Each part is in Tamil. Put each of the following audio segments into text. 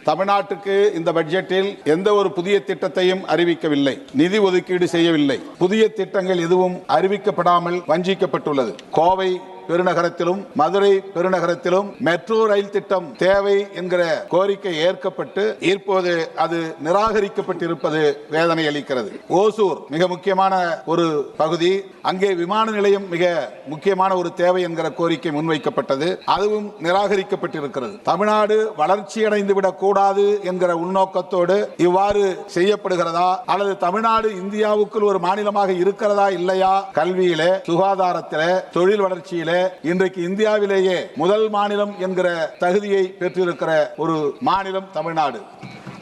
தமிழ்நாட்டுக்கு இந்த பட்ஜெட்டில் எந்த ஒரு புதிய திட்டத்தையும் அறிவிக்கவில்லை, நிதி ஒதுக்கீடு செய்யவில்லை. புதிய திட்டங்கள் எதுவும் அறிவிக்கப்படாமல் வஞ்சிக்கப்பட்டுள்ளது. கோவை பெருநகரத்திலும் மதுரை பெருநகரத்திலும் மெட்ரோ ரயில் திட்டம் தேவை என்கிற கோரிக்கை ஏற்கப்பட்டு இப்போது அது நிராகரிக்கப்பட்டிருப்பது வேதனை அளிக்கிறது. ஓசூர் மிக முக்கியமான ஒரு பகுதி, அங்கே விமான நிலையம் மிக முக்கியமான ஒரு தேவை என்கிற கோரிக்கை முன்வைக்கப்பட்டது, அதுவும் நிராகரிக்கப்பட்டிருக்கிறது. தமிழ்நாடு வளர்ச்சியடைந்து விடக் கூடாது என்கிற உள்நோக்கத்தோடு இவ்வாறு செய்யப்படுகிறதா அல்லது தமிழ்நாடு இந்தியாவுக்குள் ஒரு மாநிலமாக இருக்கிறதா இல்லையா? கல்வியிலே, சுகாதாரத்திலே, தொழில் வளர்ச்சியிலே இன்றைக்கு இந்தியாவிலேயே முதல் மாநிலம் என்கிற தகுதியை பெற்றிருக்கிற ஒரு மாநிலம் தமிழ்நாடு.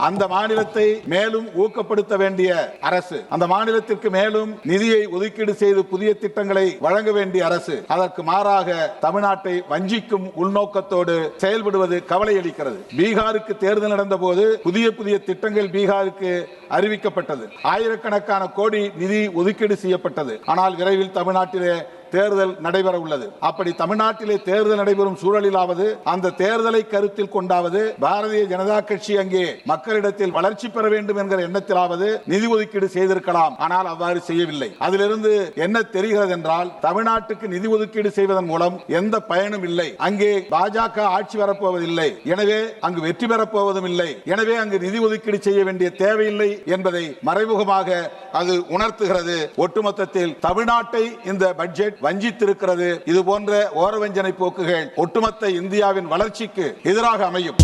அந்த மாநிலத்தை மேலும் ஊக்கப்படுத்த வேண்டிய அரசு, அந்த மாநிலத்திற்கு மேலும் நிதியை ஒதுக்கீடு செய்து புதிய திட்டங்களை வழங்க வேண்டிய அரசு அதற்கு மாறாக தமிழ்நாட்டை வஞ்சிக்கும் உள்நோக்கத்தோடு செயல்படுவது கவலை அளிக்கிறது. பீகாருக்கு தேர்தல் நடந்த போது புதிய புதிய திட்டங்கள் பீகாருக்கு அறிவிக்கப்பட்டது, ஆயிரக்கணக்கான கோடி நிதி ஒதுக்கீடு செய்யப்பட்டது. ஆனால் விரைவில் தமிழ்நாட்டிலே தேர்தல் நடைபெற உள்ளது. அப்படி தமிழ்நாட்டிலே தேர்தல் நடைபெறும் சூழலிலாவது அந்த தேர்தலை கருத்தில் கொண்டாவது பாரதிய ஜனதா கட்சி அங்கே மக்களிடத்தில் வளர்ச்சி பெற வேண்டும் என்கிற எண்ணத்திலாவது நிதி ஒதுக்கீடு செய்திருக்கலாம். ஆனால் அவ்வாறு செய்யவில்லை. அதிலிருந்து என்ன தெரிகிறது என்றால், தமிழ்நாட்டுக்கு நிதி ஒதுக்கீடு செய்வதன் மூலம் எந்த பயனும் இல்லை, அங்கே பாஜக ஆட்சி வரப்போவதில்லை, எனவே அங்கு வெற்றி பெறப்போவதும் இல்லை, எனவே அங்கு நிதி ஒதுக்கீடு செய்ய வேண்டிய தேவையில்லை என்பதை மறைமுகமாக அது உணர்த்துகிறது. ஒட்டுமொத்தத்தில் தமிழ்நாட்டை இந்த பட்ஜெட் வஞ்சித்திருக்கிறது. இது போன்ற ஓரவஞ்சனை போக்குகள் ஒட்டுமொத்த இந்தியாவின் வளர்ச்சிக்கு எதிராக அமையும்.